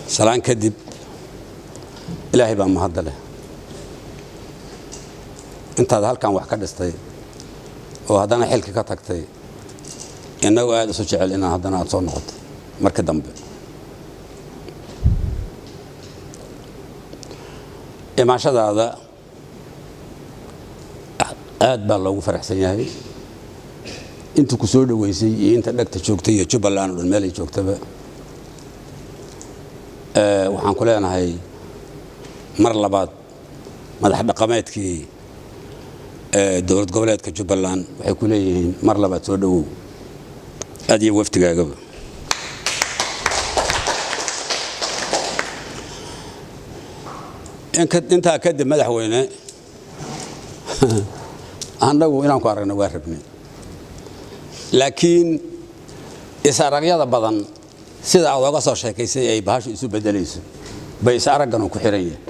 سلام كدب إلهي بقى مهدله أنت هذا كان واحد كدستي وهذا أنا حلك كتكتي إنه قاعد يسوي على إن هذا أنا أتصور نقط مركز دمب ما شاء هذا قاعد بالله فرح سياهي أنت كسور ويسي أنت لك تشوكتي تشوف الآن المالي تشوكتها waxaan ku leenahay mar labaad madax dhaqameedkii dowlad goboleedka Jubbaland waxay ku leeyihiin mar labaad soo dhawow aad iyo waftigaagaba inta kadib madaxweyne anagu inaan ku aragno waa rabnay laakiin isaraqyada badan sida aad uga soo sheekaysay ay baashu isu bedelayso bay isaraggan ku xiran yahay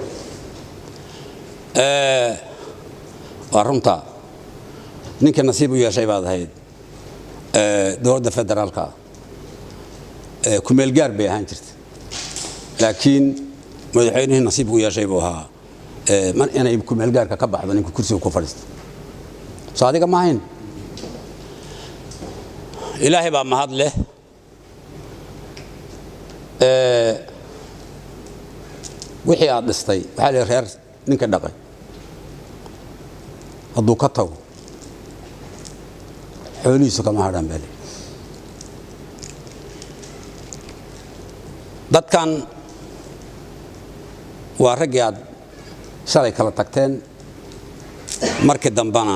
warunta ninka nasiib u yeeshay baad ahayd dowladda federaalka ku meel gaar bay ahaan jirtay laakiin madaxweynaha nasiib u yeeshay buu ahaa man inay ku meel gaarka ka baxdo ninka kursiga ku fadhiisto soo adiga ma ahayn ilaahay baa mahad leh wixii aad dhistay waxa la reer ninka dhaqay hadduu ka tago xoolihiisu kama hadhaan bale dadkan waa raggii aad shalay kala tagteen markii dambana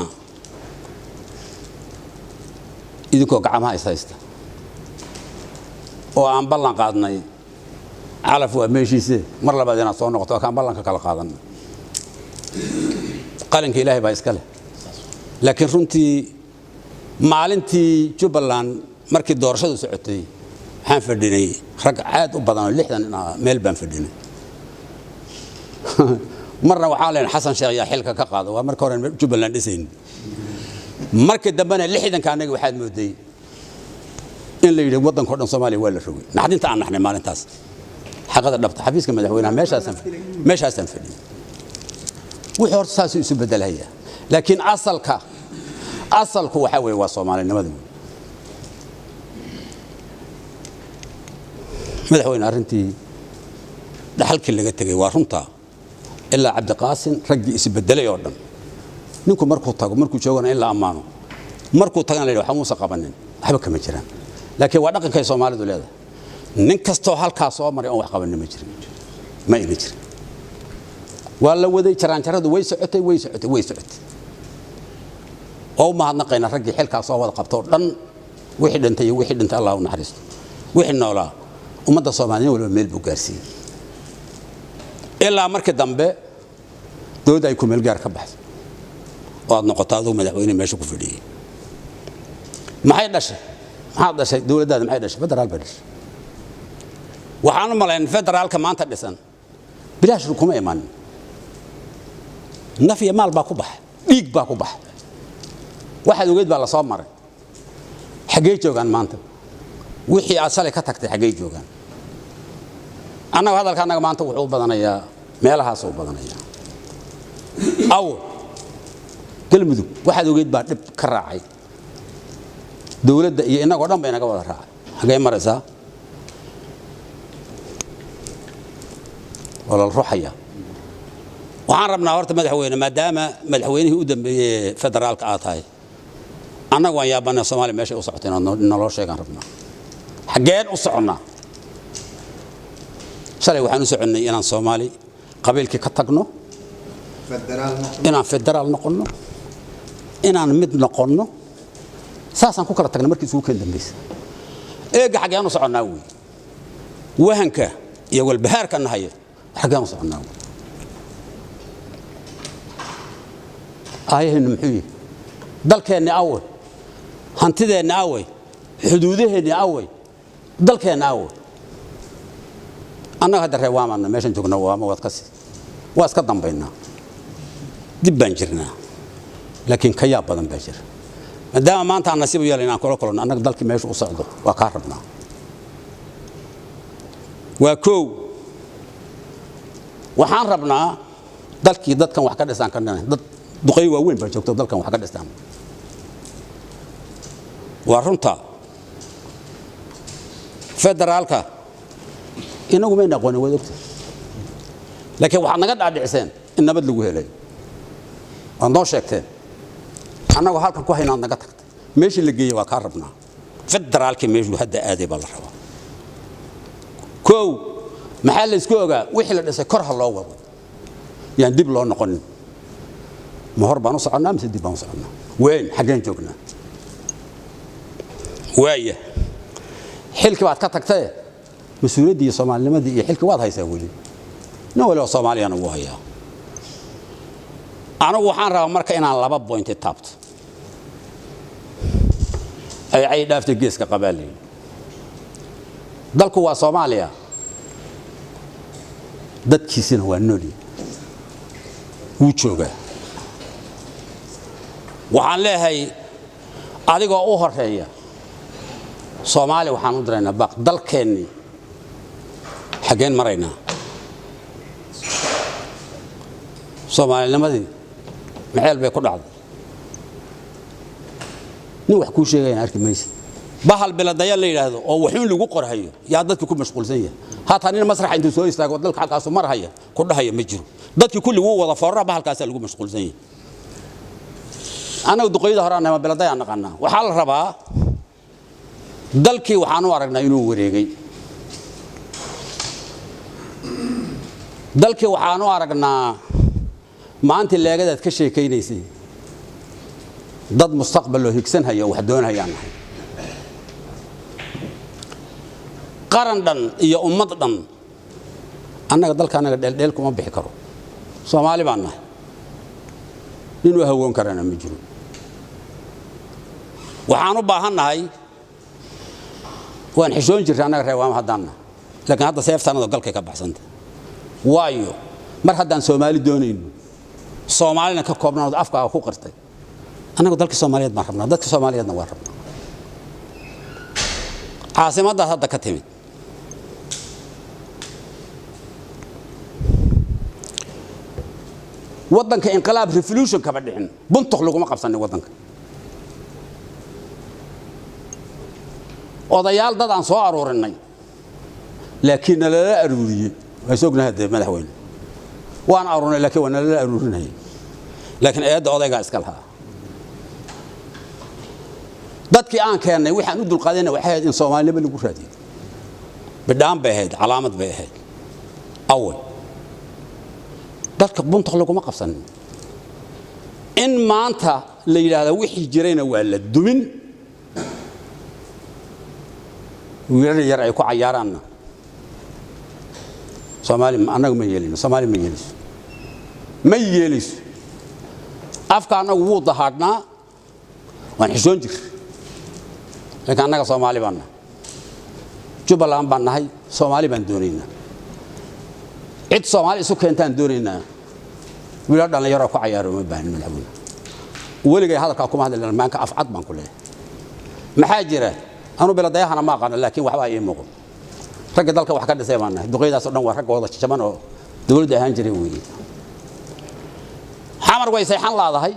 idinkoo gacmaha is haysta oo aan ballan qaadnay calaf waa meeshiisa mar labaad inaad soo noqoto ka ballanka kala qaadan qalinka ilaahay baa iska leh laakiin runtii maalintii Jubbaland markii doorashadu socotay waxaan fadhinay rag aad u badan oo 60 meel baan fadhinay marna waxaa leen xasan sheekh yaa xilka ka qaado waa markii hore Jubbaland dhisayn markii dambana 60 ka anaga waxaad mooday in la yidhi waddanka dhan Soomaaliya waa la rogay naxdinta aan naxnay maalintaas xaqada dhabta xafiiska madaxweynaha meeshaasan fadhiyo wixii horta saas isu bedelaya laakiin asalku waxa weeye waa Soomaalinimada madaxweyne arrintii dhaxalkii laga tagay waa runta ilaa Cabdiqaasin ragii is bedelay oo dhan ninku markuu joogana in la amaano markuu tagana la waxa muusa qabanin waxba kama jiraan laakiin waa dhaqanka Soomaalidu leedahay nin kasto halkaas soo maray oo wax qaban ma jirin ma ina jirin waa la waday jaraanjaradu way socotay oo ma hadnaqayna ragii xilkaas soo wada qabto dhan wixii dhintay Allah u naxariisto wixii noolaa ummadda Soomaaliyeed walba meel buu gaarsiiyay ilaa markii dambe dowladda ay ku meel gaar ka baxday oo aad noqotaado madaxweyne meesha ku fadhiyay maxay dhashay dowladda maxay dhashay federaal barish waxaan malayn federaalka maanta dhisan bilaash kuma iman nafiya maal baa ku bax dhiig baa ku bax waxa ogeed baa la soo maray xagee joogan maanta wixii asal ka tagtay xagee joogan anaga hadalka anaga maanta wuxuu badanayaa meelahaas uu badanayaa aw galmudug waxa ogeed baa dib ka raacay dowladda iyo inaga dhan bay naga wada raacay xagee maraysaa wala ruuxaya waxaan rabnaa horta madaxweyne maadaama madaxweynihii u dambeeyay federaalka aad tahay anagu waan yaabana Soomaaliya meesha u socotay nolol sheegan rabnaa xageen u soconnaa shalay waxaan u soconnay inaan Soomaali qabiilkii ka tagno inaan federaal noqono inaan mid noqono saasan ku kala tagna markii isugu keen dambeysay eega xageen u soconnaa wahanka iyo walbahaarka nahayo xageen u soconnaa ayaheen muxuu dalkeena away hantideena away xuduudaheena away dalkeena aw annaga hadda reewaamana meeshan joogna waama wad kasi waa iska dambaynaa dib baan jirnaa laakiin ka yaab badan baa jira maadaama maanta aan nasiib u yeelay inaan kula kulano annaga dalkii meesha u socdo waa ka rabnaa waa koow waxaan rabnaa dalkii dadkan wax ka dhisaan ka dhanay dad duqay waaweyn baa joogto dalkan wax ka dhisaan waa runta federaalka inagu ma aqoonay wada ogtay laakiin waxa naga dhaadhiciseen in nabad lagu helay aan noo sheegteen annagu halkan ku haynaa naga tagtay meeshii la geeyay waa ka rabnaa federaalka meeshu hadda aaday baa la rabaa koow maxaa la isku ogaa wixii la dhisay kor ha loo wado yaan dib loo noqonin ma hor baan u soconaa mise dib baan u soconaa weyn xageen joognaa waaya xilki baad ka tagtay mas'uuliyadii Soomaalinimadii iyo xilki waad haysaa wali wali Soomaaliyana wuu hayaa anagu waxaan rabaa marka inaan laba point taabto ay dhaaftay geeska qabaaleey dalku waa Soomaaliya dadkiisina waa nooli wuu joogaa waxaan leeyahay adigoo u horeeya Soomaali waxaan u diraynaa baaq dalkeenni xageen maraynaa Soomaalinimadii maxay bay ku dhacday nin wax ku sheegayna arki maysid bahal biladaya la yiraahdo oo wuxuu lagu qorhayo yaa dadku ku mashquulsan yahay haata nin masrax intuu soo istaago dalka halkaas u marhaya ku dhahaya ma jiro dadku kulli wuu wada foorra bahalkaas lagu mashquulsan yahay anagu duqeyda horaanay ma biladaya naqana waxa la rabaa dalkii waxaan u aragnaa inuu wareegay dalkii waxaan u aragnaa maanta leegadaad ka sheekaynaysay dad mustaqbal loo higsan hayo wax doonayaan qaran dhan iyo ummad dhan annaga dalkaanaga dheeldheel kuma bixi karo Soomaali baan nahay inuu hawoon karana ma jiro waxaan u baahannahay waan xishoon jirnaa annaga reewaam hadana laakiin hadda seeftanada galkay ka baxsanta waayo mar haddaan Soomaali doonayno Soomaalina ka koobnaado afka ku qartay anagu dalka Soomaaliyeed ma rabnaa dadka Soomaaliyeedna waa rabnaa caasimada hadda ka timid wadanka inqilaab revolution ka badhicin buntuq lagu ma qabsan wadanka odayaal dad aan soo aroorinay laakiin la aruuriyay way sognahay madaxweyne waan aroorinay laakiin waan la aroorinay laakiin ayada odayga iska lahaa dadkii aan keenay waxaan u dulqaadayna waxay ahayd in Soomaalida lagu raadiyo bidaan bay ahayd calaamad bay ahayd awal dadka buntuq lagu ma qabsan in maanta la yiraahdo wixii jirayna waa la dumin wiilal yar ay ku cayaaraan Soomaali anagu ma yeelino Soomaali ma yeeliso afka anagu wuu dahaadnaa waan xishoon jir laakiin anaga Soomaali baan nahay Jubbaland baan nahay Soomaali baan doonaynaa cid Soomaali isu keentaan doonaynaa wiilal dhan yar oo ku cayaaro ma baahan madaxweyne waligay hadalka kuma hadlaan maanka afcad baan ku leeyahay maxaa jira anu biladayahana ma aqaan laakiin waxba ay muuqdo rag dalka wax ka dhisay baan nahay duqeydaas oo dhan waa rag wada jaban oo dawladda ahaan jiray weeyii xamar way sayxan laadahay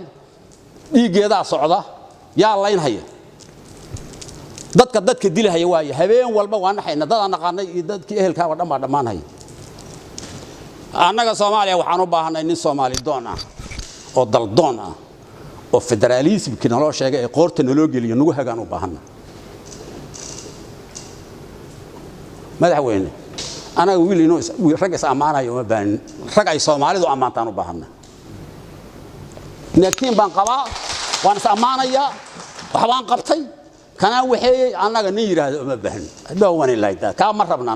dhiigeeda socda yaa layn haya dadka dilahaya waay habeen walba waan naxayna dad aan naqaanay iyo dadkii ehelka waa dhammaan annaga Soomaaliya waxaan u baahanay nin Soomaali doon ah oo dal doon ah oo federalismka naloo sheegay ee qoorta naloo geliyo nagu hagaan u baahanay madaxweyne anaga wiil inuu rag is amaanayo ma baan rag ay Soomaalidu amaantaan u baahanay naatiin baan qabaa waan is amaanaya waxbaan qabtay kana waxay anaga nin yiraahdo ma baahan hadoo waan ilayda ka ma rabna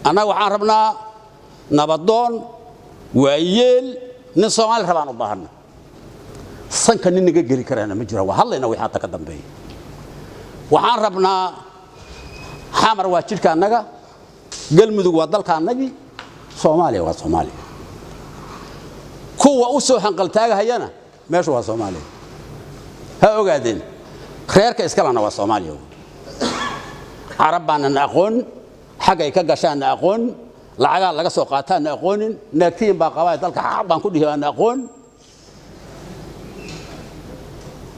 anaga waxaan rabnaa nabadoon waayeel nin Soomaali rabaan u baahanay sanka nin naga geli karana ma jiro waa hadlayna wixii hata ka dambeeyay waxaan rabnaa حمر واشركة النجا قل مذوق وضلك النبي صوماليا وصوماليا كوا أسو حنقل تاجا هينا ماشوا وصوماليا ها قاعدين خيرك إسكالنا وصوماليا عربنا نأقون حاجة يكجشان نأقون لعجال لقى سوقاتنا نأقون نكتين بقواعد ذلك عربنا كله نأقون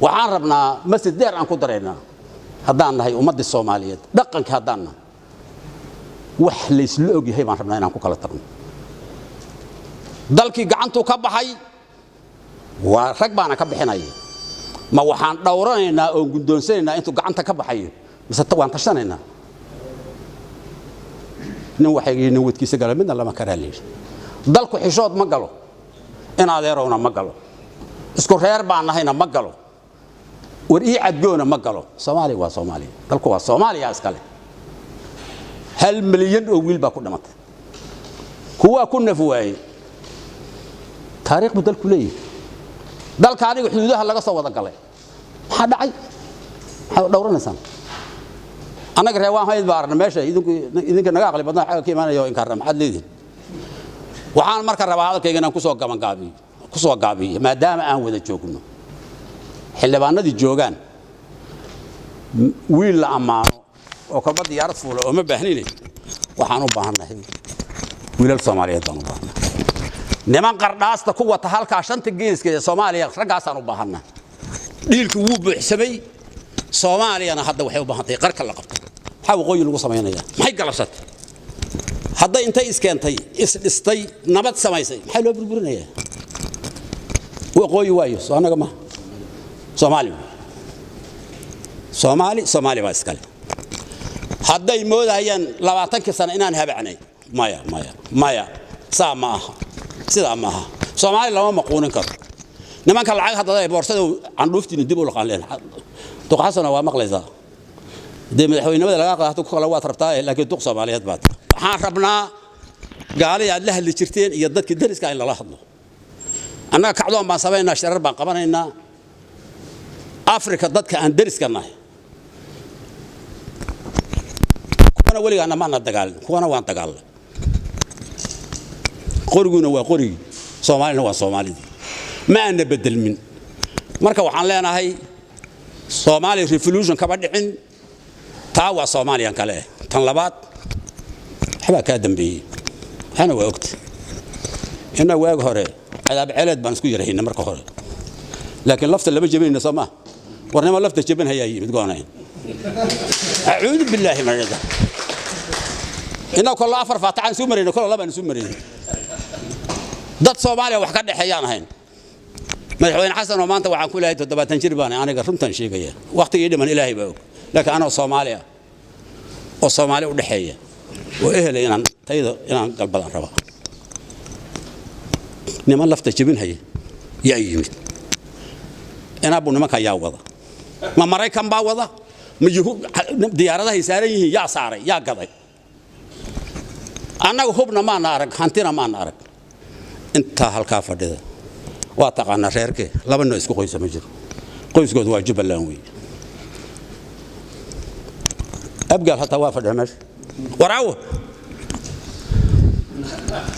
وعربنا مسجد دير عن قدرنا هدانا هي أمد الصومالية دقن كهدانا وحليس لوجي هي ما ربنا إنهم كلا ترن ذلك جعنتو كبحي وركبنا كبحناي ما وحان دورنا أو جندونسنا أنتو جعنت كبحي بس طبعا تشتنينا نوحي نود كيس قال منا لا ما كراليش ذلك حشود ما قالوا إن هذا يرونا ما قالوا اسكو خير بعنا هنا ما قالوا ورئي عدجونا ما قالوا صومالي وصومالي ذلك هو صومالي يا اسكالي هل مليون أويل باكو دمت هو كنا فواي تاريخ بدل كلية ذلك عليه حدودها لقى صوت قلي حد عي دورنا سام أنا قرأ واحد بارنا ماشي إذا كنا قاعد بدنا حاجة كي ما أنا يو إنكرم حد ليدي وحان مركز ربع هذا كي جنا كسوة كمان قابي كسوة قابي ما دام أنا وذا جوكنا حلا بعنا دي جوكان ويل أمانو وكبر يعرف ولا وما بهنيني وحانو بهنا هي ويل الصومالية دانو بهنا نمان قرداس تقوى تهالك عشان تجيس كده صوماليا رجع صاروا بهنا ديلك ووب حسبي صوماليا أنا هذا وحيو بهنتي قرك اللقب حاول قوي الوصمة هنا ما هي قلصت هذا أنت إسكانتي استي نبت سمايسي حلو بربرنا يا وقوي وايس أنا كمان صومالي بس كله هذا يمود هيان لواتن كسنة إنان هبعني مايا سامها سيدا ماها صومالي لما مقولن كر نما كان العاق هذا بورسده عن لفتي ندبوا لقالين تقحسنا ومقلزة دي مدحوين بدل العاق هتوك خلوات ربطاه لكن توق صوماليات بات حاربنا قال يا الله اللي شرتين يضدك الدرس كاين الله حضنه أنا كعدون ما سبينا شرر بقبنا إن أفريقيا ضدك أن درس كنا كنا ولي أنا ما نتقال كنا وان تقال قرقنا وقرق صومالي هو صومالي ما نبدل من مركب وحنا لنا هاي صومالي ريفولوشن كبر عن تاوى صومالي كله تنلبات حبا كادم بي أنا وقت هنا وقت هره عذاب علد بنسكو يرهين مركب هره لكن لفت اللي بجيبين نسماه ورنما لفت جبين هي بتقولين أعوذ بالله من الشيطان إنه كل أفر فاتعن سومرين كل لبن سومرين ضد صوماليا وحكد حيان هين مدحوين حسن وما أنت وعن كل هاي تدبا تنشرباني أنا قرمت تنشيك يا وقت يدي من إلهي بوك لكن أنا صوماليا والصومالي ودحية وإهلي إن تيدا إن قلب الربا نما لفت جبين هي يا يمين أنا أبو نما كان يعوض ما مري كم بعوضه مجهول ديارته يساريه يا ساري يا قضي أنا وحبنا ما نارك هنتنا ما نارك أنت هالكافر ده واتقنا شركة لا بنو إسكو قيس مجر قيس قد واجب اللانوي أبقى هالتوافد همش وراوه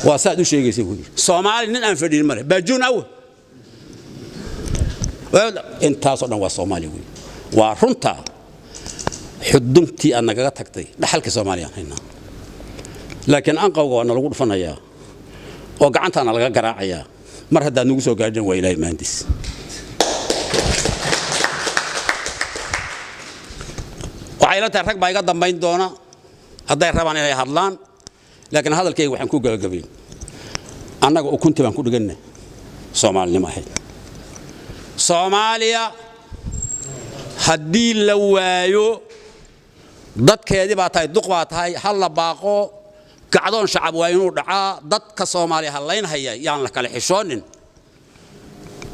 واسادو شيء يسوي صومالي نن فدي المره بجون أو أنت صدق وصومالي ورنتا حدمتي أنا قاعد تكتي لحالك صوماليا هنا لكن أنقوا أنا لقول فنايا وقعنت أنا لقى قراعيا مرة هذا نقصو قاعدين ويلاي مهندس وعائلة الركبة يقدم بين دونا هذا يربان إلى هرلان لكن هذا الكي وحن كوجا قبيل أنا وكنت بنقول جنة صومالي ما هي صوماليا هدي لوايو ضد كذي بعتاي دق بعتاي هلا باقو قعدون شعب وينو دعاء ضد كصومالي هلاين هي يعني لك الحشون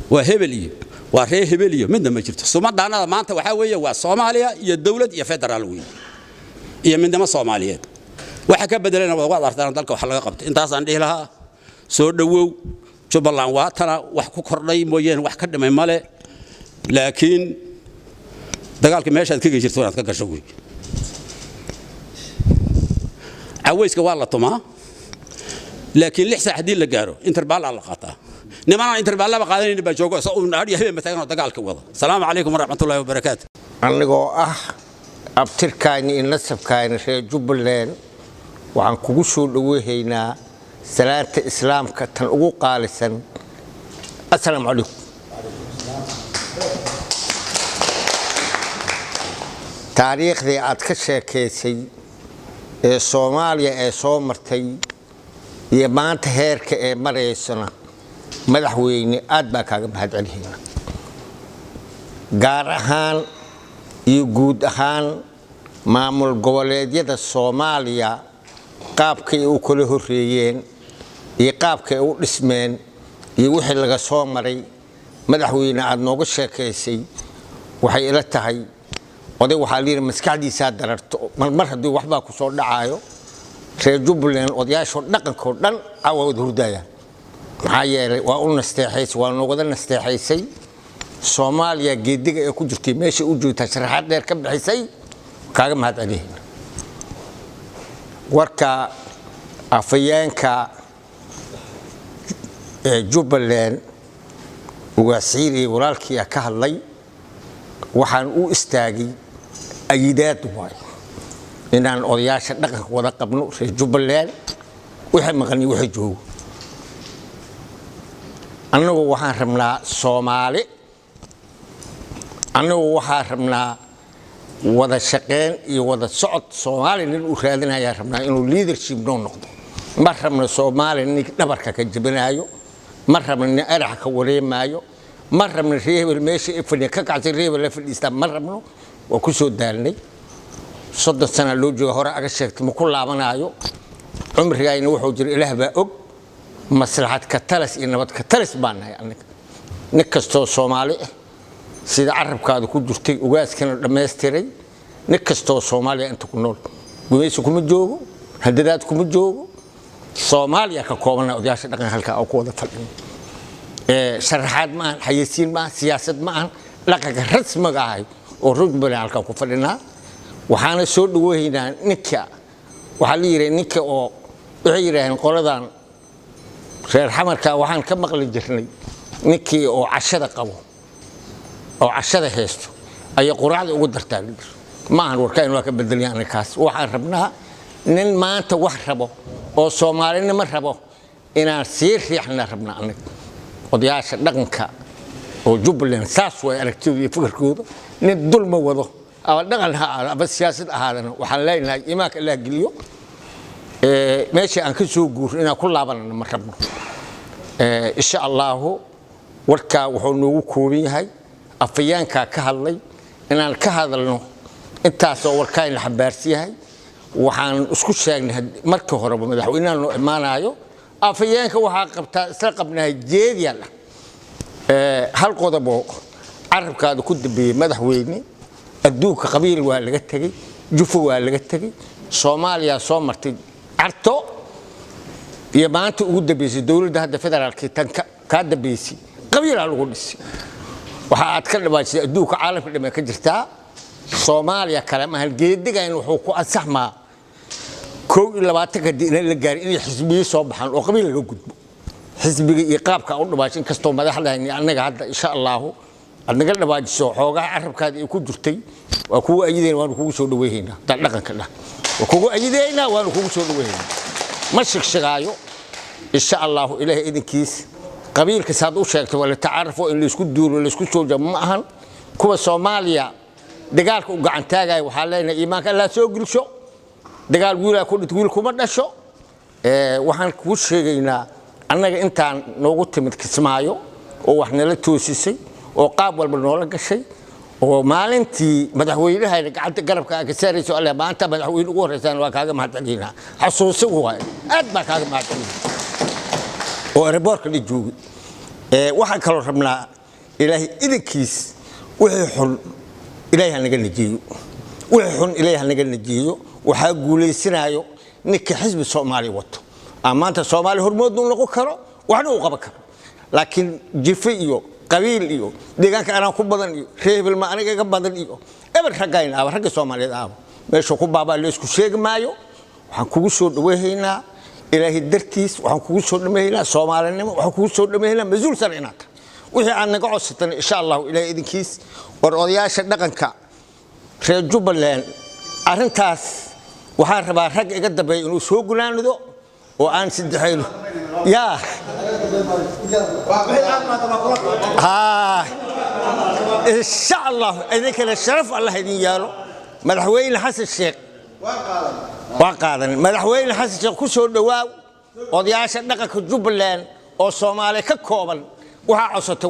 وهبلي وهي هبلي من دم جبت صومال دانا ما أنت وحويه وصوماليا يا الدولة يا فدرالوي يا من دم الصوماليات وحكى بدلنا وضع أرتنا ذلك وحلقة قبت أنت أصلا عندي لها سودو شوف الله واتنا وحكوا كرني موين وحكد من ماله لكن دقالك ماشي كذي جرتونا كذا شوي عويسك والله طما لكن لحسة حدين لقارو انتربال على قطع نما انتربال لا بقادين نبى جوجو سو نادي هبه مثلا دقالك وضع السلام عليكم ورحمة الله وبركاته anigoo abtirkaani nasabkaani reer Jubbaland waxaan kugu soo dhaweeynaa salaanta islaamka tan ugu qaalisan assalaamu calaykum taariikhdii aad ka sheekaysay ee Soomaaliya ee soo martay iyo maanta heerka ee mareysana madaxweyne aad baa kaaga mahadcelinaynaa gaar ahaan iyo guud ahaan maamul goboleedyada Soomaaliya qaabkay u kala horeeyeen iyo qaabkay u dhismeen iyo wixii laga soo maray madaxweyne aad nooga sheekaysay waxay ila tahay oday waxa liir maskaxdiisa dararto mar hadii waxba ku soo dhacayo reer Jubbaland odayaasho dhaqanko dhan awood hurdaya maxaa yeelay waa u nasteexaysay waa noogada nasteexaysay Soomaaliya geediga ee ku jirtay meesha u joogta sharaxaad dheer ka bixisay kaaga mahadcelinaynaa warka afayeenka Jubbaland ugaasiiri walaalkii ka hadlay waxaan u istaagay ayidaad waay inaan odayaasha dhaqanka wada qabno reer Jubbaland wixii maqan iyo wixii joogo annagu waxaan rabnaa Soomaali annagu waxaan rabnaa wada shaqeyn iyo wada socod Soomaali nin u raadinaya rabnaa inuu leadership noo noqdo ma rabno Soomaali nin dhabarka ka jabinayo ma rabno nin arax ka wareemayo ma rabno reebel meesha ifani ka kacay reebel la fadhiista ma rabno oo ku soo daalnay 30 sano loo joogo hore aga sheegtay ma ku laabanayo umrigayna wuxuu jir Ilaah baa og maslaxad ka talas iyo nabad ka talas baanahay aniga nin kasto Soomaali sida arabkaadu ku jirtay ugaaskana dhameystiray nin kasto Soomaaliya inta ku nool gumaysi kuma joogo hadadaad kuma joogo Soomaaliya ka kooban odayaasha dhaqan halka oo ku wada fadhin sharaxaad ma haysiin ma siyaasad ma dhaqanka rasmiga ah oo Jubbaland halka ku fadhinaa waxaana soo dhaweeynaa ninka waxa la yiraahdaa ninka oo waxay yiraahdeen qoladan reer xamarka waxaan ka maqli jirnay ninkii oo cashada qabo oo cashada heesto ay quraacda ugu dartaa ma aan warkaan waa ka bedelayaan kaas waxaan rabnaa nin maanta wax rabo oo Soomaalina rabo inaan sii riixna rabnaa anaga odayaasha dhaqanka oo Jubbaland saas way aragtida iyo fikirkooda nin dulma wado ama dhaqan ha ama siyaasad ahaadana waxaan leenahay imaanka Allah geliyo meeshii aan ka soo guur inaan ku laabanno ma rabno insha Allah warka wuxuu noogu kooban yahay afayeenka ka hadlay inaan ka hadalno intaas oo warkaan la xabaarsiyahay waxaan isku sheegnay marka hore madaxweynaha noo imaanayo afayeenka waxa qabta isla qabnaa jeediyal hal qodob oo arabkaadu ku dambeeyay madaxweyne adduunka qabiil waa laga tagay jufo waa laga tagay Soomaaliya soo martay arto iyo maanta ugu dambeysay dawladda hadda federaalka tan ka dambeysay qabiil lagu dhisay waxa aad ka dhawaajisay adduunka caalamka dhama ka jirta Soomaaliya kala ma hal geediga in wuxuu ku ansaxmaa 22 ka diin la gaar in xisbiyo soo baxan oo qabiil laga gudbo xisbiga iyo qaabka u dhawaajin kasto madaxdayni anaga hadda insha Allah anaga dhawaajiso xoogaa arabkaada ay ku jirtay waa kugu ayideen waan kugu soo dhaweeynaa dhaqanka dha waa kugu ayideenaa waan kugu soo dhaweeynaa ma shaqshaqaayo insha Allah Ilaahay idinkiis qabiilka saad u sheegtay wala taarifo in la isku duulo la isku soo jam ma ahan kuwa Soomaaliya dagaalka u gacan taagay waxa leenahay iimaanka Allah soo gulsho dagaal wiil ku dhint wiil kuma dhasho waxaan ku sheegaynaa annaga intaan noogu timid Kismaayo oo wax nala toosisay oo qaab walba noola gashay oo maalintii madaxweynaha gacanta garabka ka saarayso Allah maanta madaxweynuhu ugu horeeysan waa kaaga mahadcelinaa xasuusi waay aad baa kaaga mahadcelinaa oo reportka la joogay waxaan kala rabnaa Ilaahay idinkiis wixii xun Ilaahay naga najiyo wixii xun Ilaahay naga najiyo waxa guuleysanayo ninka xisbi Soomaali wato amaanta Soomaali hormood uu noqon karo waxna uu qaban karo laakiin jifi iyo qabiil iyo deegaanka aan ku badan iyo reebel ma aniga badan iyo eber ragayna ragga Soomaaliyeed meesha ku baabaa la isku sheegmaayo waxaan kugu soo dhaweeynaa ilaahay dartiis waxaan kugu soo dhameeynaa Soomaalinimo waxaan kugu soo dhameeynaa masuul san inaad wixii aan naga codsatay insha Allah ilaahay idinkiis war odayaasha dhaqanka reer Jubbaland arintaas waxaan rabaa rag iga dambeeyo inuu soo gulaanido oo aan saddexayno yaa insha Allah idinka sharaf Allah idin yaalo madaxweyne Xasan Sheekh وقاعدين مدحوين حسن شيخ كسو دواو odayaasha dhaqanka Jubbaland oo Soomaaliya ka kooban waxa cusubtay